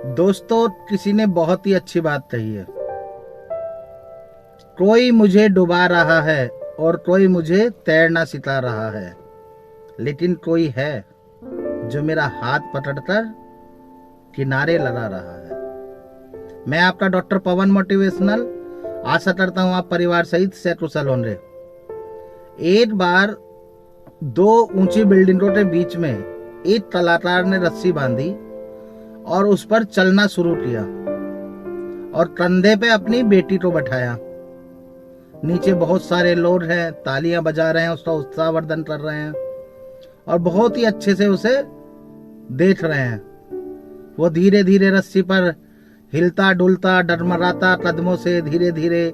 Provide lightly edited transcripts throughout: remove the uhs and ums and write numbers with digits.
दोस्तों, किसी ने बहुत ही अच्छी बात कही है। कोई मुझे डुबा रहा है और कोई मुझे तैरना सिखा रहा है, लेकिन कोई है जो मेरा हाथ पकड़कर किनारे लगा रहा है। मैं आपका डॉक्टर पवन मोटिवेशनल आशा करता हूं आप परिवार सहित से कुशल होंगे। एक बार दो ऊंची बिल्डिंगों के बीच में एक कलाकार ने रस्सी बांधी और उस पर चलना शुरू किया और कंधे पे अपनी बेटी को बैठाया। नीचे बहुत सारे लोग हैं, तालियां बजा रहे हैं, उसका उत्साहवर्धन कर रहे हैं और बहुत ही अच्छे से उसे देख रहे हैं। वो धीरे धीरे रस्सी पर हिलता डुलता डगमगाता कदमों से धीरे धीरे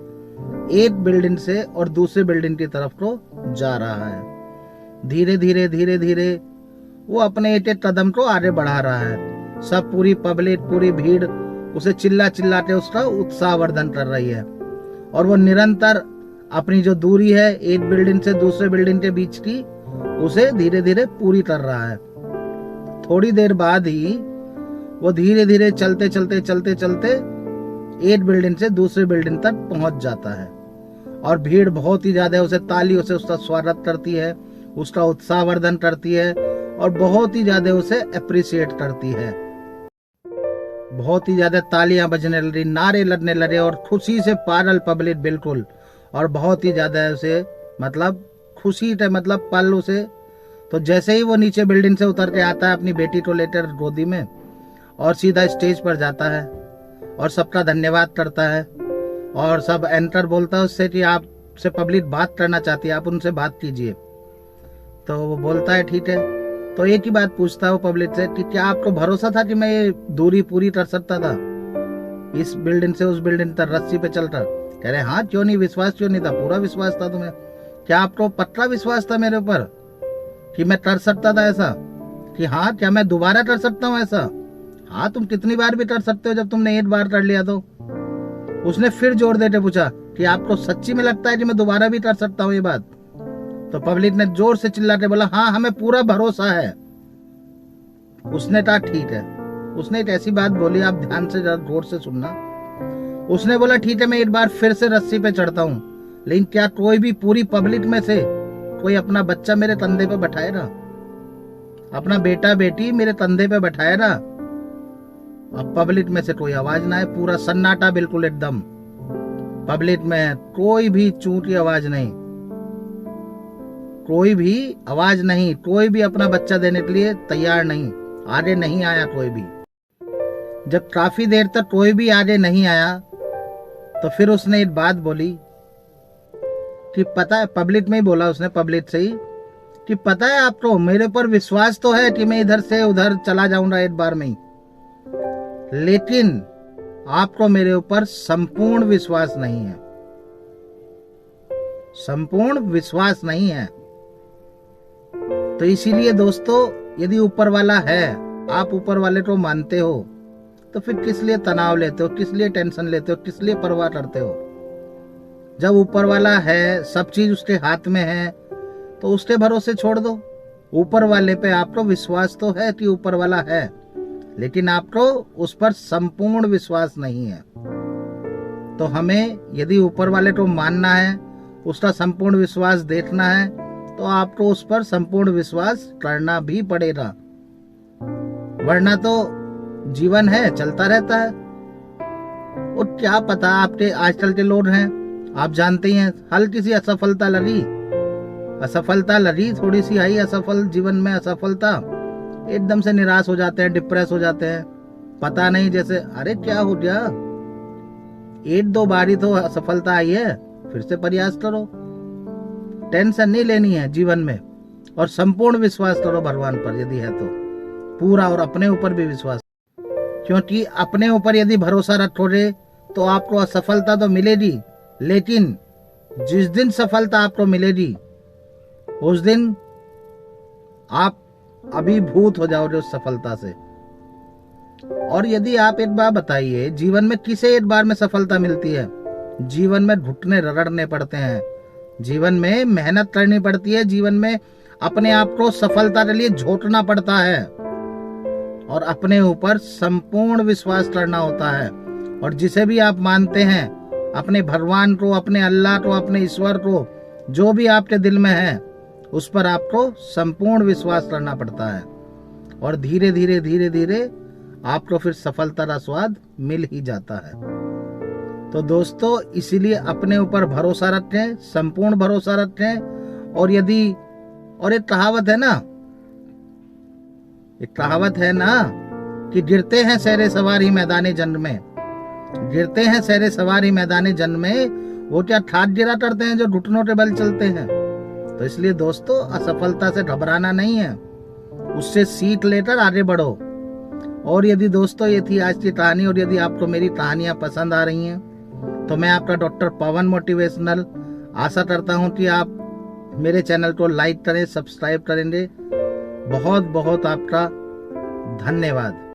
एक बिल्डिंग से और दूसरे बिल्डिंग की तरफ को जा रहा है। धीरे धीरे धीरे धीरे वो अपने एक एक कदम को आगे बढ़ा रहा है। सब पूरी पब्लिक, पूरी भीड़ उसे चिल्ला चिल्ला के उसका उत्साहवर्धन कर रही है और वो निरंतर अपनी जो दूरी है एक बिल्डिंग से दूसरे बिल्डिंग के बीच की, उसे धीरे धीरे पूरी कर रहा है। थोड़ी देर बाद ही वो धीरे धीरे चलते चलते चलते चलते एक बिल्डिंग से दूसरे बिल्डिंग तक पहुंच जाता है और भीड़ बहुत ही ज्यादा उसे तालियों से उसका स्वागत करती है, उसका उत्साहवर्धन करती है और बहुत ही ज्यादा उसे अप्रिशिएट करती है। बहुत ही ज्यादा तालियां बजने लगी, नारे लगने लगे और खुशी से पागल पब्लिक बिल्कुल। और बहुत ही ज्यादा उसे मतलब खुशी थे, मतलब पल उसे। तो जैसे ही वो नीचे बिल्डिंग से उतर के आता है अपनी बेटी को लेकर गोदी में और सीधा स्टेज पर जाता है और सबका धन्यवाद करता है और सब एंकर बोलता है उससे कि आपसे पब्लिक बात करना चाहती है, आप उनसे बात कीजिए। तो वो बोलता है ठीक है। तो एक ही बात पूछता है वो पब्लिक से कि क्या आपको भरोसा था कि मैं ये दूरी पूरी कर सकता था, इस बिल्डिंग से उस बिल्डिंग तक रस्सी पे चलकर? कह रहे हाँ, क्यों नहीं, विश्वास क्यों नहीं था? पूरा विश्वास था तुम्हें। क्या आपको पक्का विश्वास था मेरे ऊपर कि मैं कर सकता था ऐसा? कि हाँ, क्या मैं दोबारा कर सकता हूँ ऐसा? हाँ, तुम कितनी बार भी कर सकते हो, जब तुमने एक बार कर लिया तो। उसने फिर जोर देकर पूछा कि आपको सच्ची में लगता है कि मैं दोबारा भी कर सकता हूँ ये बात? तो पब्लिक ने जोर से चिल्ला के बोला हाँ, हमें पूरा भरोसा है। उसने कहा ठीक है। उसने एक ऐसी बात बोली, आप ध्यान से जरा गौर से सुनना। उसने बोला ठीक है, मैं एक बार फिर से रस्सी पे चढ़ता हूँ, लेकिन क्या कोई भी पूरी पब्लिक में से कोई अपना बच्चा मेरे कंधे पे बैठाएगा? अपना बेटा बेटी मेरे कंधे पे बैठाएगा? अब पब्लिक में से कोई आवाज ना है, पूरा सन्नाटा बिल्कुल एकदम। पब्लिक में कोई भी चूं की आवाज नहीं, कोई भी आवाज नहीं, कोई भी अपना बच्चा देने के लिए तैयार नहीं, आगे नहीं आया कोई भी। जब काफी देर तक कोई भी आगे नहीं आया तो फिर उसने एक बात बोली कि पता है, पब्लिक में ही बोला उसने, पब्लिक से ही, कि पता है आपको मेरे ऊपर विश्वास तो है कि मैं इधर से उधर चला जाऊंगा एक बार में ही, लेकिन आपको मेरे ऊपर संपूर्ण विश्वास नहीं है। संपूर्ण विश्वास नहीं है। तो इसीलिए दोस्तों, यदि ऊपर वाला है, आप ऊपर वाले को मानते हो, तो फिर किस लिए तनाव लेते हो, किस लिए टेंशन लेते हो, किस लिए परवाह करते हो? जब ऊपर वाला है, सब चीज उसके हाथ में है, तो उसके भरोसे छोड़ दो। ऊपर वाले पे आपको विश्वास तो है कि ऊपर वाला है, लेकिन आपको उस पर संपूर्ण विश्वास नहीं है। तो हमें यदि ऊपर वाले को मानना है, उसका संपूर्ण विश्वास देखना है, तो आपको उस पर संपूर्ण विश्वास करना भी पड़ेगा, वरना तो जीवन है चलता रहता है। और क्या पता, आपके आजकल के लोग हैं, आप जानते ही हैं, हल्की सी असफलता लगी, थोड़ी सी आई असफल जीवन में असफलता, एकदम से निराश हो जाते हैं, डिप्रेस हो जाते हैं। पता नहीं जैसे अरे क्या हो गया, एक दो बारी तो असफलता आई है, फिर से प्रयास करो। टेंशन नहीं लेनी है जीवन में और संपूर्ण विश्वास करो भगवान पर, यदि है तो पूरा, और अपने ऊपर भी विश्वास, क्योंकि अपने ऊपर यदि भरोसा रखोगे तो आपको असफलता तो मिलेगी, लेकिन जिस दिन सफलता आपको मिलेगी उस दिन आप अभिभूत हो जाओगे उस सफलता से। और यदि आप एक बार बताइए, जीवन में किसे एक बार में सफलता मिलती है? जीवन में घुटने रगड़ने पड़ते हैं, जीवन में मेहनत करनी पड़ती है, जीवन में अपने आप को सफलता के लिए झोंकना पड़ता है। और अपने ऊपर संपूर्ण विश्वास करना होता है। और जिसे भी आप मानते हैं, अपने भगवान को, अपने अल्लाह को, अपने ईश्वर को, जो भी आपके दिल में है, उस पर आपको संपूर्ण विश्वास करना पड़ता है। और धीरे धीरे धीरे धीरे आपको फिर सफलता का स्वाद मिल ही जाता है। तो दोस्तों, इसीलिए अपने ऊपर भरोसा रखें, संपूर्ण भरोसा रखें। और एक कहावत है ना कि गिरते हैं शेरे सवारी मैदानी जंग में, गिरते हैं शेरे सवारी मैदानी जंग में, वो क्या ठाट गिरा करते हैं जो घुटनों के बल चलते हैं। तो इसलिए दोस्तों, असफलता से घबराना नहीं है, उससे सीख लेकर आगे बढ़ो। और यदि दोस्तों ये थी आज की कहानी, और यदि आपको मेरी कहानियां पसंद आ रही हैं, तो मैं आपका डॉक्टर पवन मोटिवेशनल आशा करता हूं कि आप मेरे चैनल को लाइक करें, सब्सक्राइब करेंगे। बहुत बहुत आपका धन्यवाद।